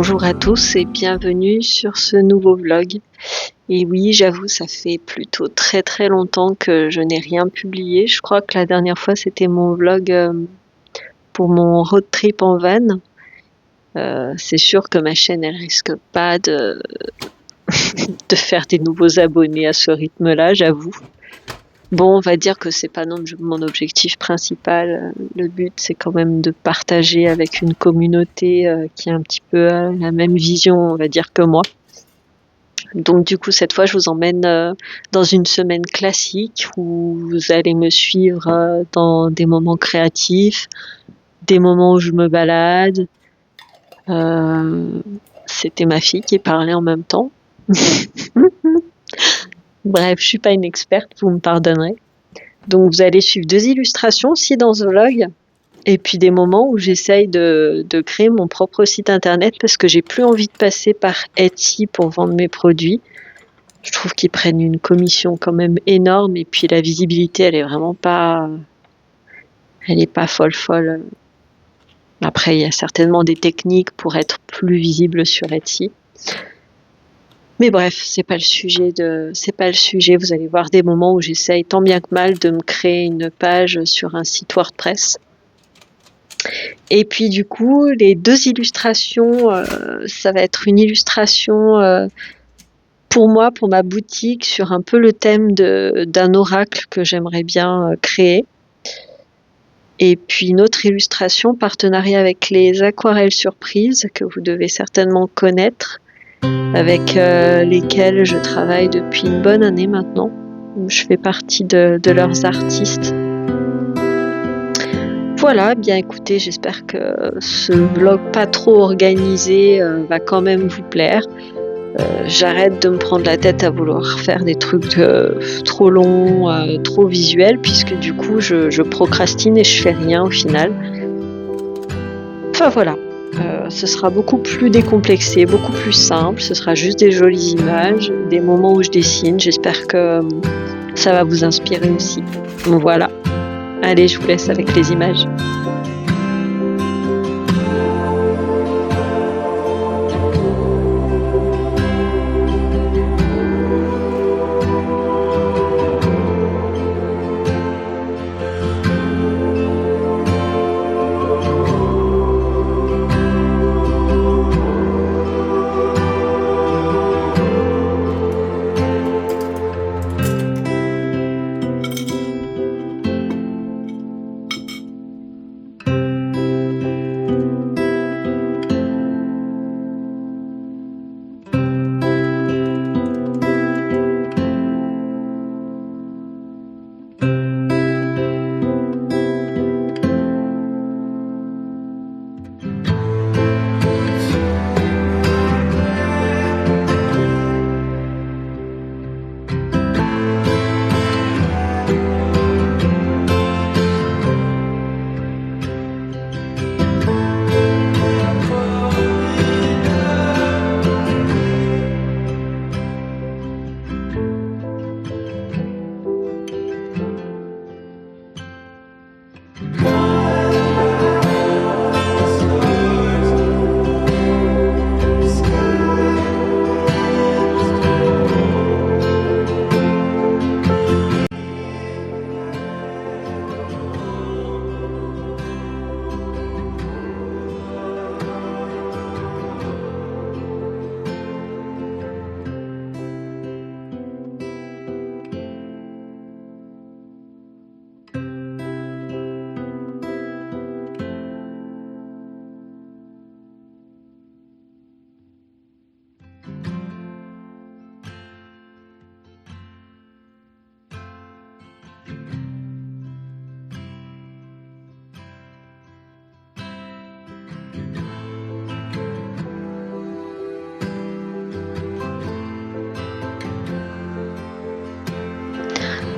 Bonjour à tous et bienvenue sur ce nouveau vlog. Et oui, j'avoue, ça fait plutôt très longtemps que je n'ai rien publié. Je crois que la dernière fois, c'était mon vlog pour mon road trip en van. C'est sûr que ma chaîne, elle risque pas de faire des nouveaux abonnés à ce rythme-là, j'avoue. Bon, on va dire que c'est pas non mon objectif principal. Le but, c'est quand même de partager avec une communauté qui a un petit peu la même vision, on va dire, que moi. Donc du coup, cette fois, je vous emmène dans une semaine classique où vous allez me suivre dans des moments créatifs, des moments où je me balade. C'était ma fille qui parlait en même temps. Bref, je suis pas une experte, vous me pardonnerez. Donc vous allez suivre 2 illustrations aussi dans ce vlog, et puis des moments où j'essaye de créer mon propre site internet parce que j'ai plus envie de passer par Etsy pour vendre mes produits. Je trouve qu'ils prennent une commission quand même énorme et puis la visibilité, elle est vraiment pas, elle est pas folle. Après, il y a certainement des techniques pour être plus visible sur Etsy. Mais bref, c'est pas le sujet. Vous allez voir des moments où j'essaye tant bien que mal de me créer une page sur un site WordPress. Et puis du coup, les 2 illustrations, ça va être une illustration pour moi, pour ma boutique, sur un peu le thème d'un oracle que j'aimerais bien créer. Et puis une autre illustration, partenariat avec les aquarelles surprises, que vous devez certainement connaître, avec lesquelles je travaille depuis une bonne année maintenant. Je fais partie de leurs artistes. Voilà, bien écoutez, j'espère que ce vlog pas trop organisé va quand même vous plaire. J'arrête de me prendre la tête à vouloir faire des trucs trop longs, trop visuels, puisque du coup je procrastine et je fais rien au final. Enfin voilà, ce sera beaucoup plus décomplexé, beaucoup plus simple, ce sera juste des jolies images, des moments où je dessine. J'espère que ça va vous inspirer aussi. Donc voilà, allez, je vous laisse avec les images.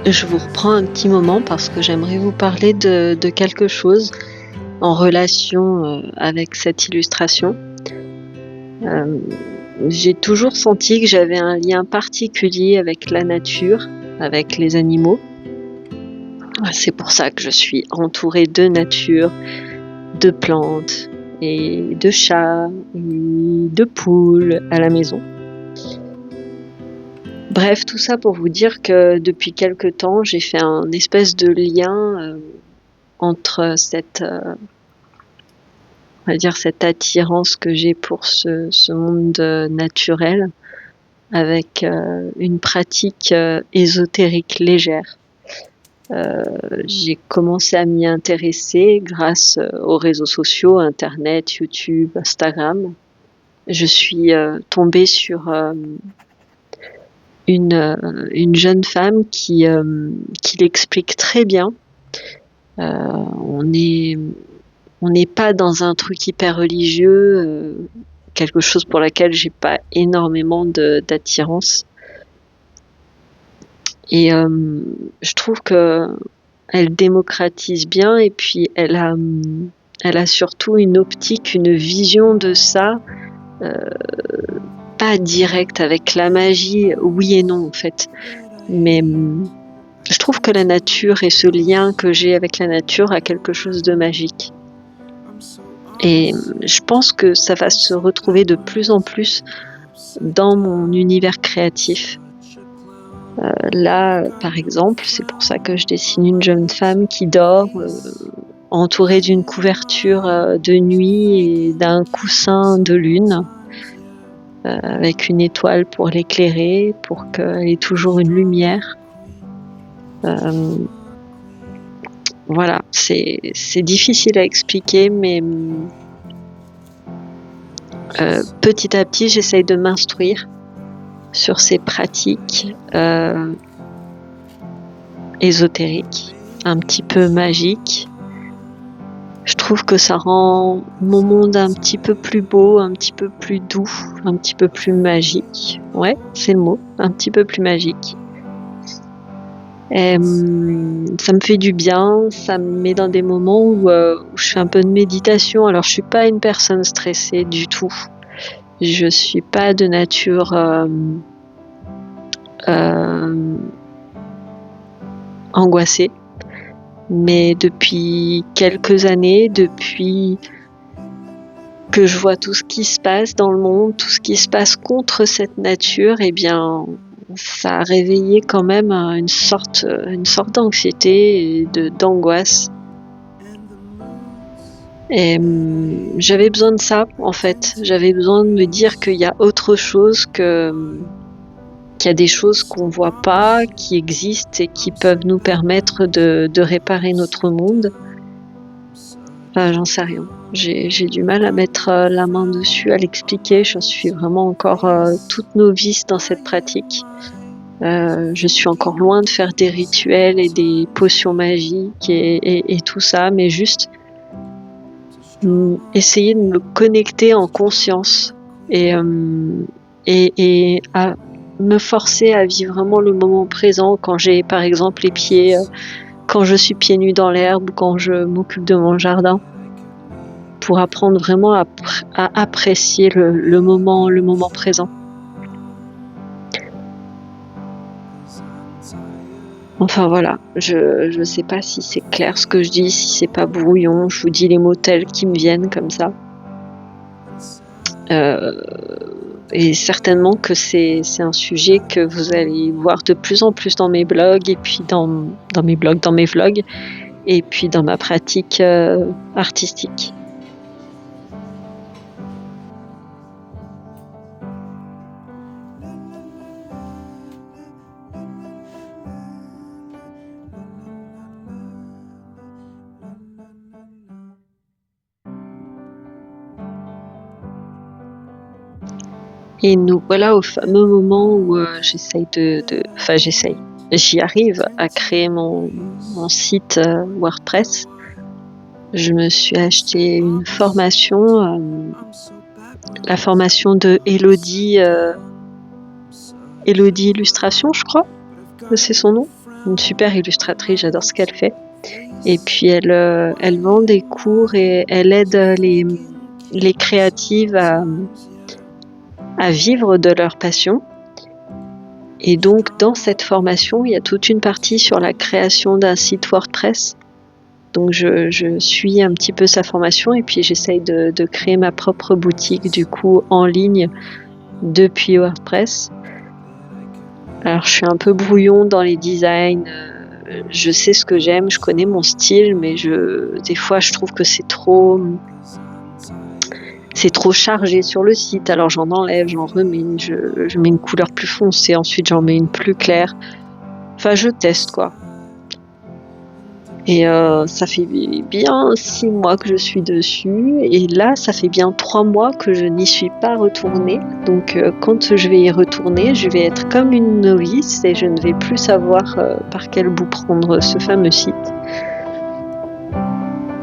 Je vous reprends un petit moment parce que j'aimerais vous parler de quelque chose en relation avec cette illustration. J'ai toujours senti que j'avais un lien particulier avec la nature, avec les animaux. C'est pour ça que je suis entourée de nature, de plantes, et de chats et de poules à la maison. Bref, tout ça pour vous dire que depuis quelque temps, j'ai fait un espèce de lien entre on va dire cette attirance que j'ai pour ce monde naturel avec une pratique ésotérique légère. J'ai commencé à m'y intéresser grâce aux réseaux sociaux, Internet, YouTube, Instagram. Je suis tombée sur une jeune femme qui l'explique très bien. On n'est pas dans un truc hyper religieux, quelque chose pour laquelle j'ai pas énormément d'attirance. Et je trouve que elle démocratise bien et puis elle a surtout une optique, une vision de ça, pas directe avec la magie, oui et non en fait. Mais je trouve que la nature et ce lien que j'ai avec la nature a quelque chose de magique. Et je pense que ça va se retrouver de plus en plus dans mon univers créatif. Là, par exemple, c'est pour ça que je dessine une jeune femme qui dort entourée d'une couverture de nuit et d'un coussin de lune avec une étoile pour l'éclairer, pour qu'elle ait toujours une lumière. Voilà, c'est difficile à expliquer, mais petit à petit, j'essaye de m'instruire sur ces pratiques ésotériques, un petit peu magiques. Je trouve que ça rend mon monde un petit peu plus beau, un petit peu plus doux, un petit peu plus magique. Ouais, c'est le mot, un petit peu plus magique. Et, ça me fait du bien, ça me met dans des moments où je fais un peu de méditation. Alors je suis pas une personne stressée du tout. Je suis pas de nature angoissée. Mais depuis quelques années, depuis que je vois tout ce qui se passe dans le monde, tout ce qui se passe contre cette nature, eh bien, ça a réveillé quand même une sorte d'anxiété et d'angoisse. Et j'avais besoin de ça, en fait. J'avais besoin de me dire qu'il y a autre chose qu'il y a des choses qu'on voit pas, qui existent et qui peuvent nous permettre de réparer notre monde. Enfin, j'en sais rien. J'ai du mal à mettre la main dessus, à l'expliquer. Je suis vraiment encore toute novice dans cette pratique. Je suis encore loin de faire des rituels et des potions magiques et tout ça, mais juste essayer de me connecter en conscience et à me forcer à vivre vraiment le moment présent quand j'ai par exemple les pieds, quand je suis pieds nus dans l'herbe ou quand je m'occupe de mon jardin, pour apprendre vraiment à apprécier le moment présent. Enfin voilà, je sais pas si c'est clair ce que je dis, si c'est pas brouillon, je vous dis les mots tels qu'ils me viennent comme ça. Et certainement que c'est un sujet que vous allez voir de plus en plus dans mes blogs et puis dans mes vlogs et puis dans ma pratique artistique. Et nous voilà au fameux moment où j'y arrive à créer mon site WordPress. Je me suis acheté une formation, la formation de Elodie Illustration, je crois, c'est son nom. Une super illustratrice, j'adore ce qu'elle fait. Et puis elle vend des cours et elle aide les créatives à vivre de leur passion. Et donc dans cette formation, il y a toute une partie sur la création d'un site WordPress. Donc je suis un petit peu sa formation et puis j'essaye de créer ma propre boutique du coup en ligne depuis WordPress. Alors je suis un peu brouillon dans les designs, je sais ce que j'aime, je connais mon style, mais des fois je trouve que c'est trop chargé sur le site, alors j'en enlève, j'en remets une, je mets une couleur plus foncée, ensuite j'en mets une plus claire. Enfin je teste quoi. Et ça fait bien 6 mois que je suis dessus et là ça fait bien 3 mois que je n'y suis pas retournée. Donc quand je vais y retourner, je vais être comme une novice et je ne vais plus savoir par quel bout prendre ce fameux site.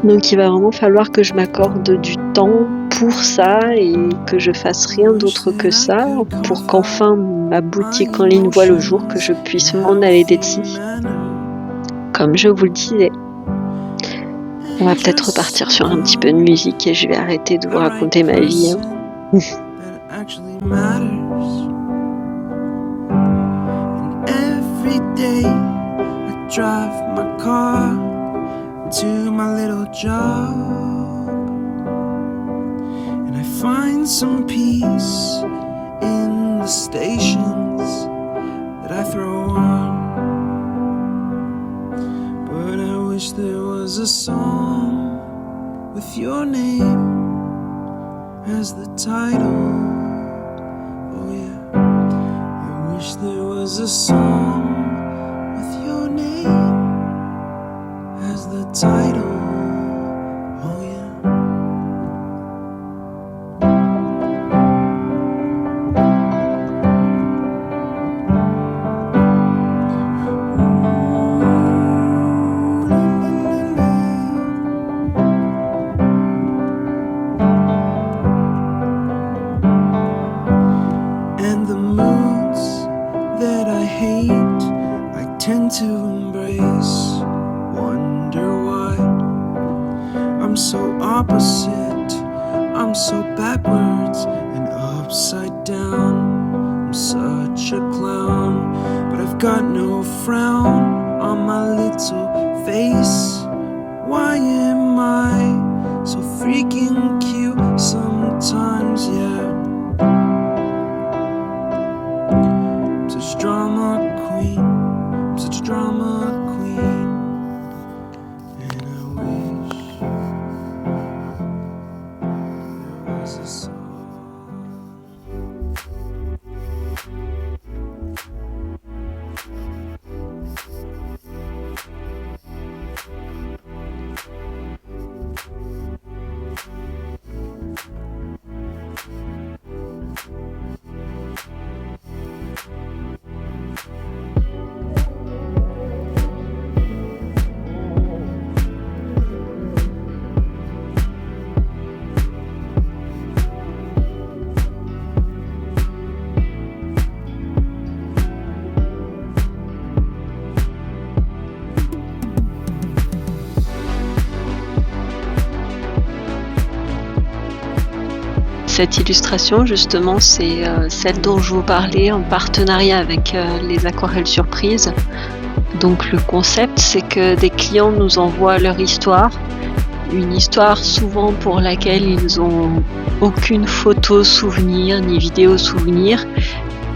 Donc il va vraiment falloir que je m'accorde du temps pour ça et que je fasse rien d'autre que ça pour qu'enfin ma boutique en ligne voie le jour, que je puisse m'en aller d'ici. Comme je vous le disais. On va peut-être repartir sur un petit peu de musique et je vais arrêter de vous raconter ma vie. To my little job, and I find some peace in the stations that I throw on. But I wish there was a song with your name as the title. Oh yeah, I wish there was a song with your name as the title. Oh yeah. And the moods that I hate, I tend to embrace. Wonder why I'm so opposite, I'm so backwards and upside down. I'm such a clown, but I've got no frown on my little face. Why am I so freaking cute sometimes, yeah? I'm such a drama queen, I'm such a drama queen. And I wish there was a song. Cette illustration, justement, c'est celle dont je vous parlais en partenariat avec les aquarelles surprises. Donc le concept, c'est que des clients nous envoient leur histoire, une histoire souvent pour laquelle ils n'ont aucune photo souvenir ni vidéo souvenir.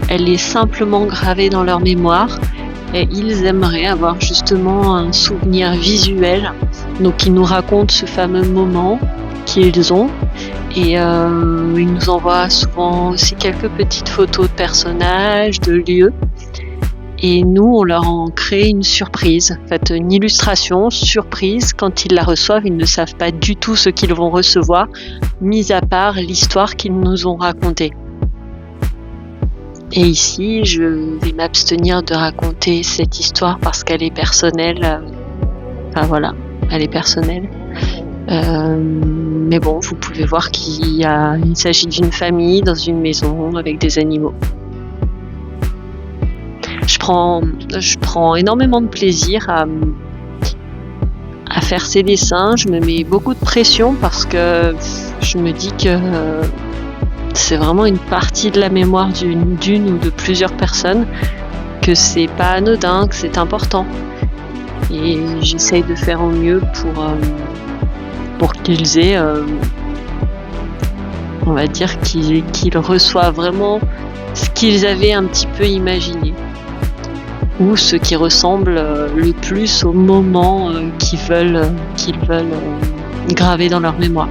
Elle est simplement gravée dans leur mémoire et ils aimeraient avoir justement un souvenir visuel. Donc ils nous racontent ce fameux moment qu'ils ont. Et ils nous envoient souvent aussi quelques petites photos de personnages, de lieux. Et nous, on leur en crée une surprise, en fait une illustration surprise. Quand ils la reçoivent, ils ne savent pas du tout ce qu'ils vont recevoir, mis à part l'histoire qu'ils nous ont racontée. Et ici, je vais m'abstenir de raconter cette histoire parce qu'elle est personnelle. Enfin voilà, elle est personnelle. Mais bon, vous pouvez voir qu'il s'agit d'une famille dans une maison avec des animaux. Je prends énormément de plaisir à faire ces dessins. Je me mets beaucoup de pression parce que je me dis que c'est vraiment une partie de la mémoire d'une ou de plusieurs personnes, que c'est pas anodin, que c'est important. et j'essaye de faire au mieux pour qu'ils aient, on va dire qu'ils reçoivent vraiment ce qu'ils avaient un petit peu imaginé, ou ce qui ressemble le plus au moment qu'ils veulent graver dans leur mémoire.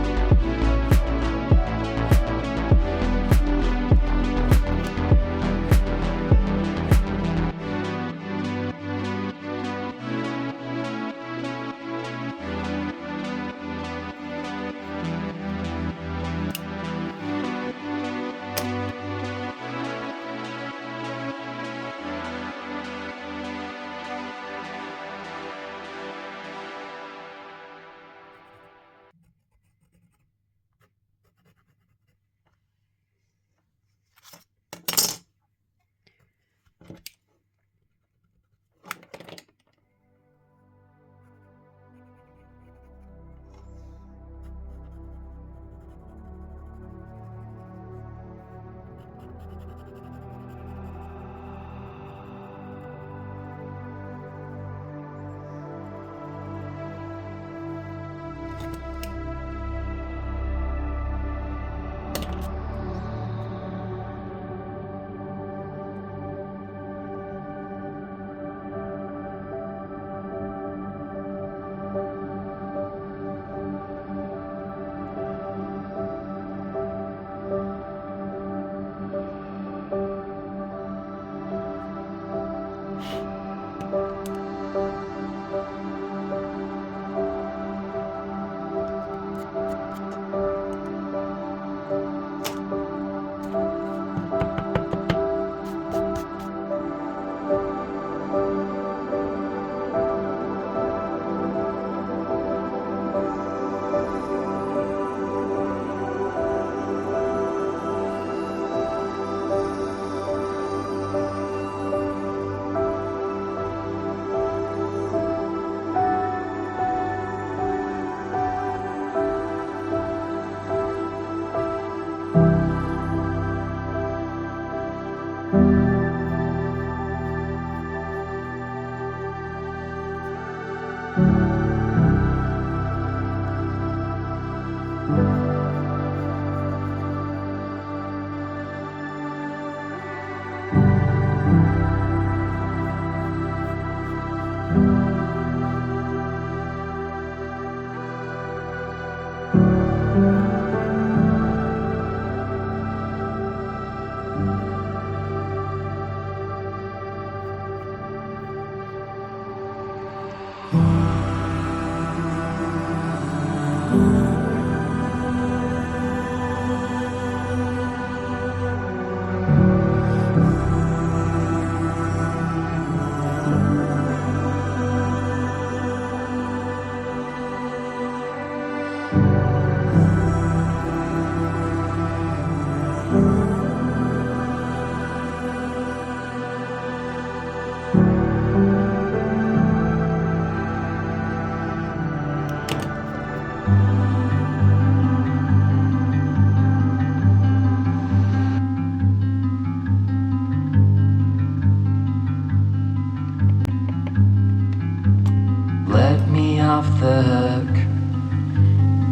Off the hook,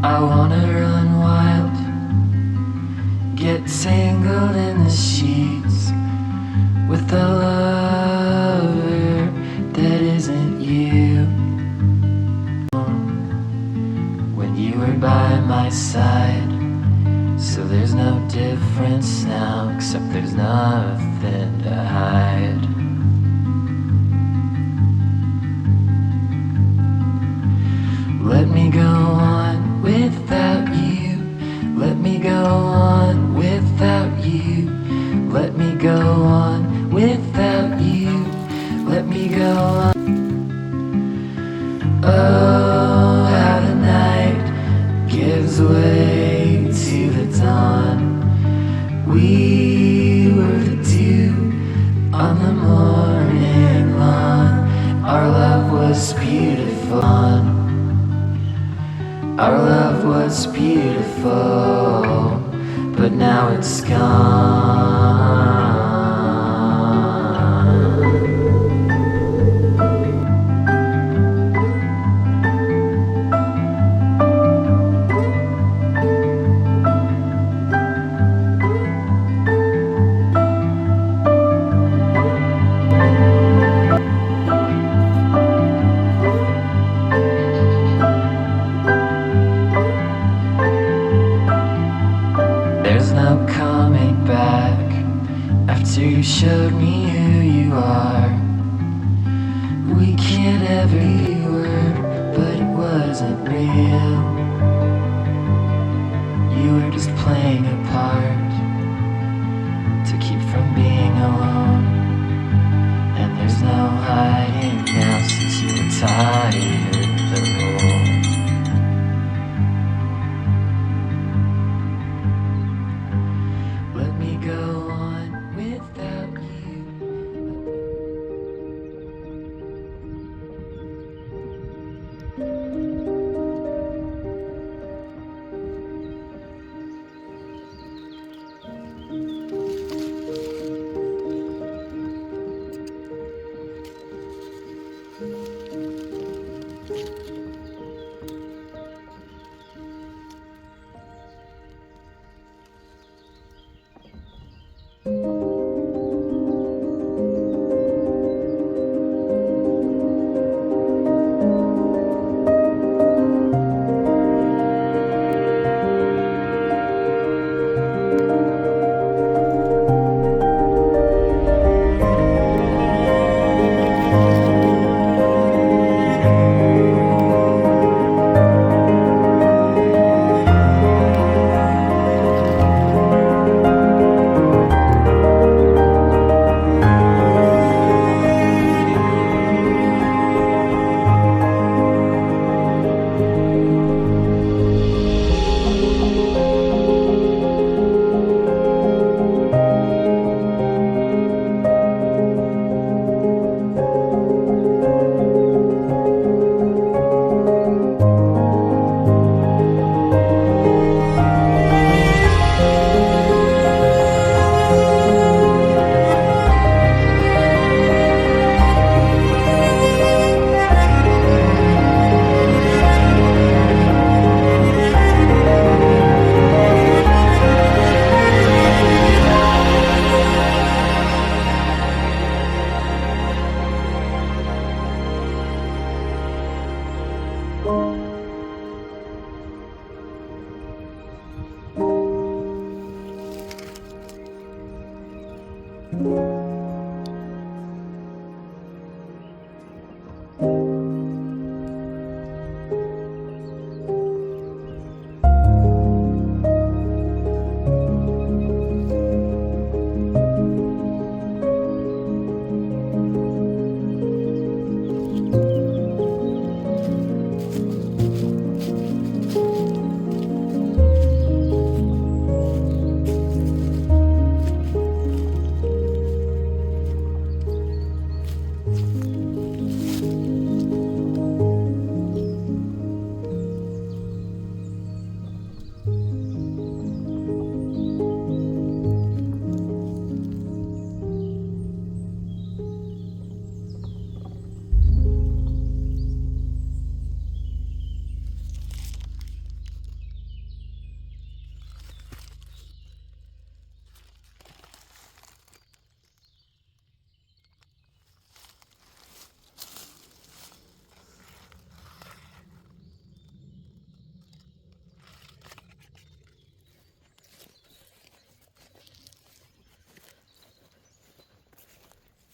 I wanna run wild, get tangled in the sheets with a lover that isn't you. When you were by my side, so there's no difference now, except there's nothing to hide. Let me go on without you. Let me go on without you. Let me go on without you. Let me go on. Oh, how the night gives way to the dawn. We were the dew on the morning lawn. Our love was beautiful. Our love was beautiful, but now it's gone. are. We can't ever be were, but it wasn't real. You were just playing a part to keep from being alone. And there's no hiding now since you retired the role. Let me go on without you.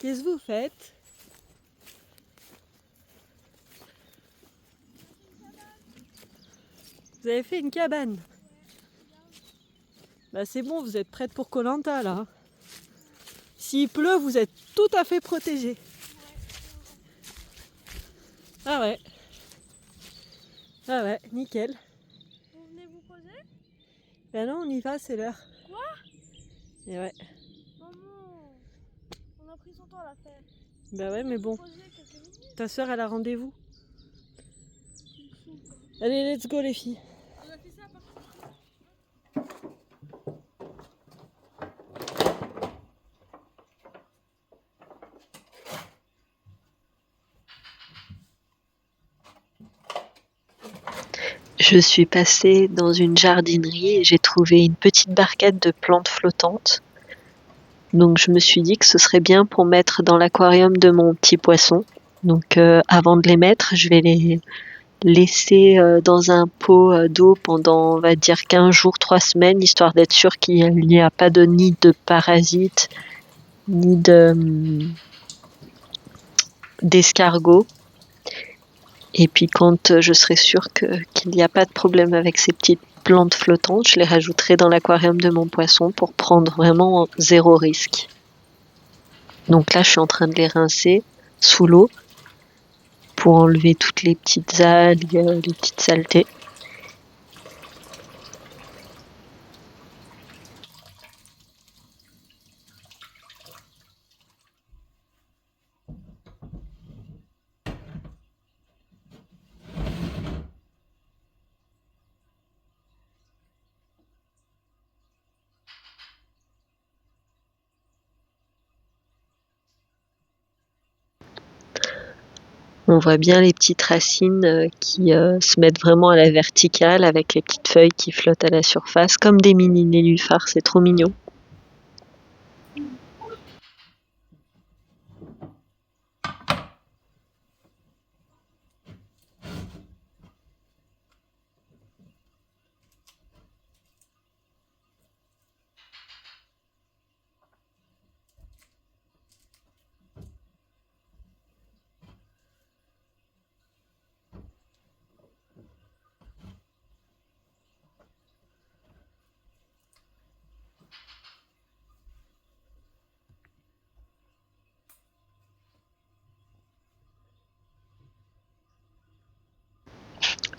Qu'est-ce que vous faites? Vous avez fait une cabane? Bah c'est bon, vous êtes prête pour Koh Lanta là. S'il pleut, vous êtes tout à fait protégés. Ah ouais. Ah ouais, nickel. Vous venez vous poser? Ben non, on y va, c'est l'heure. Quoi? Et ouais. Maman, on a pris son temps à la faire. Bah ouais, mais bon. Poser quelques minutes. Ta soeur, elle a rendez-vous. Tu me saoules, quoi. Allez, let's go les filles. On a fait ça par contre. Je suis passée dans une jardinerie et j'ai trouvé une petite barquette de plantes flottantes. Donc je me suis dit que ce serait bien pour mettre dans l'aquarium de mon petit poisson. Donc avant de les mettre, je vais les laisser dans un pot d'eau pendant, on va dire, 15 jours, 3 semaines, histoire d'être sûr qu'il n'y a pas de nid de parasites, ni de d'escargots. Et puis quand je serai sûre qu'il n'y a pas de problème avec ces petites plantes flottantes, je les rajouterai dans l'aquarium de mon poisson pour prendre vraiment 0 risque. Donc là, je suis en train de les rincer sous l'eau pour enlever toutes les petites algues, les petites saletés. On voit bien les petites racines qui se mettent vraiment à la verticale avec les petites feuilles qui flottent à la surface, comme des mini nénuphars, c'est trop mignon.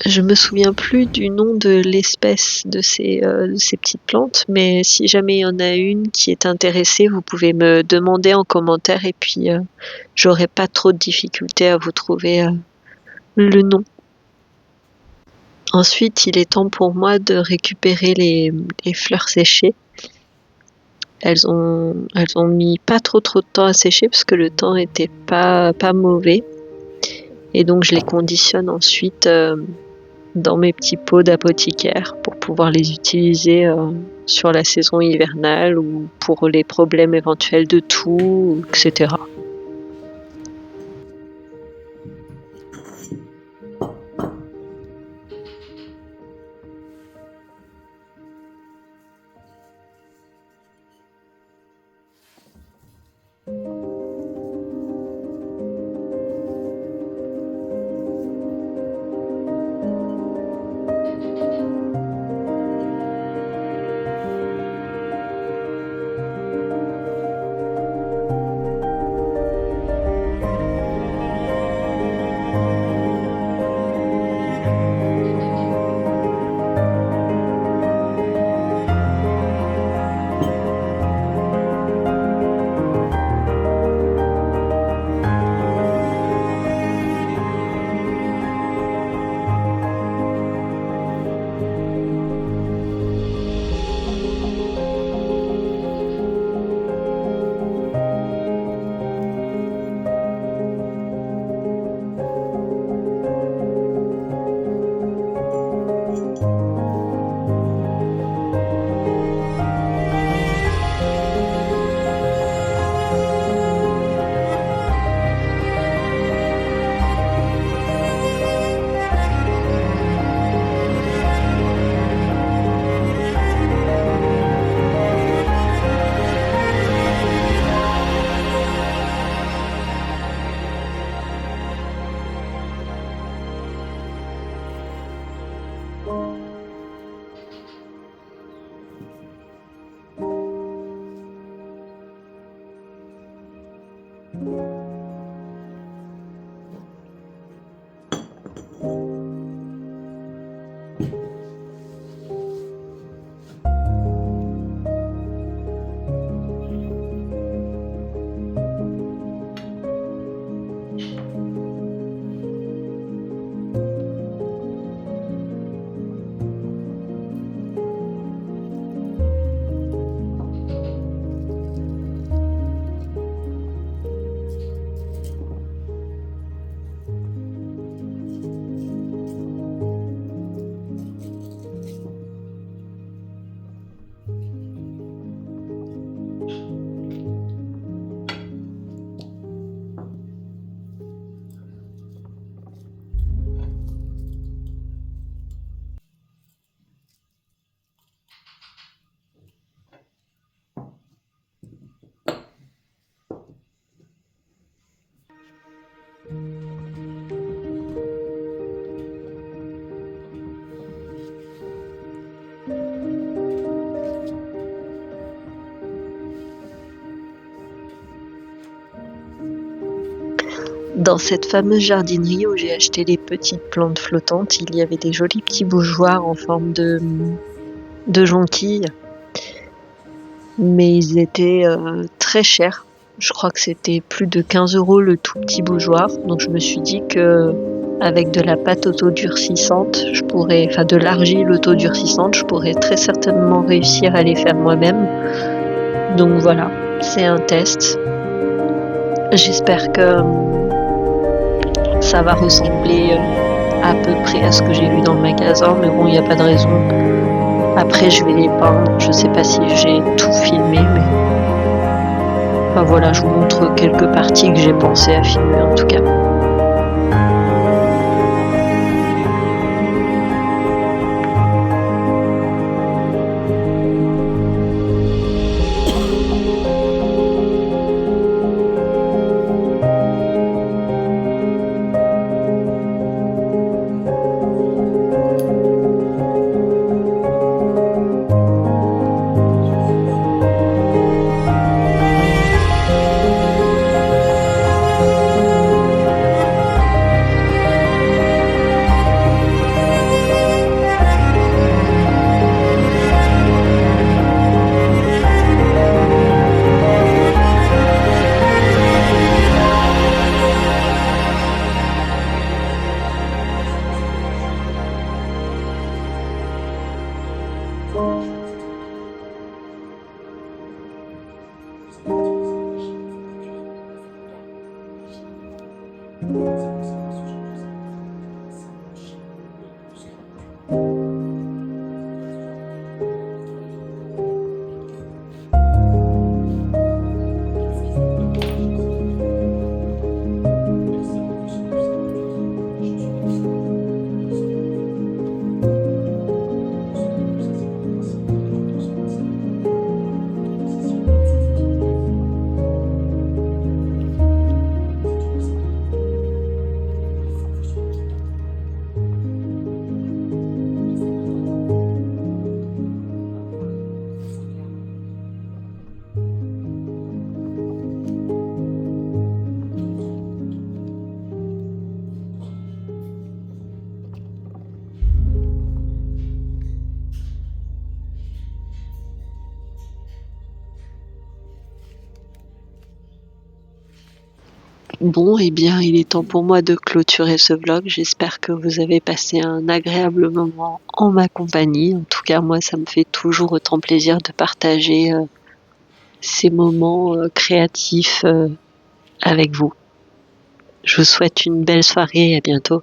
Je me souviens plus du nom de l'espèce de ces petites plantes, mais si jamais il y en a une qui est intéressée, vous pouvez me demander en commentaire et puis j'aurai pas trop de difficultés à vous trouver le nom. Ensuite, il est temps pour moi de récupérer les fleurs séchées. Elles ont mis pas trop de temps à sécher parce que le temps était pas mauvais. Et donc je les conditionne ensuite dans mes petits pots d'apothicaire pour pouvoir les utiliser sur la saison hivernale ou pour les problèmes éventuels de toux, etc. Dans cette fameuse jardinerie où j'ai acheté les petites plantes flottantes, il y avait des jolis petits bougeoirs en forme de jonquilles, mais ils étaient très chers. Je crois que c'était plus de 15 € le tout petit bougeoir, donc je me suis dit que avec de la pâte autodurcissante, enfin de l'argile autodurcissante, je pourrais très certainement réussir à les faire moi-même. Donc voilà, c'est un test. J'espère que ça va ressembler à peu près à ce que j'ai vu dans le magasin, mais bon, il n'y a pas de raison. Après, je vais les peindre. Je sais pas si j'ai tout filmé, mais enfin voilà, je vous montre quelques parties que j'ai pensé à filmer en tout cas. Bon, eh bien, il est temps pour moi de clôturer ce vlog. J'espère que vous avez passé un agréable moment en ma compagnie. En tout cas, moi, ça me fait toujours autant plaisir de partager ces moments créatifs avec vous. Je vous souhaite une belle soirée et à bientôt.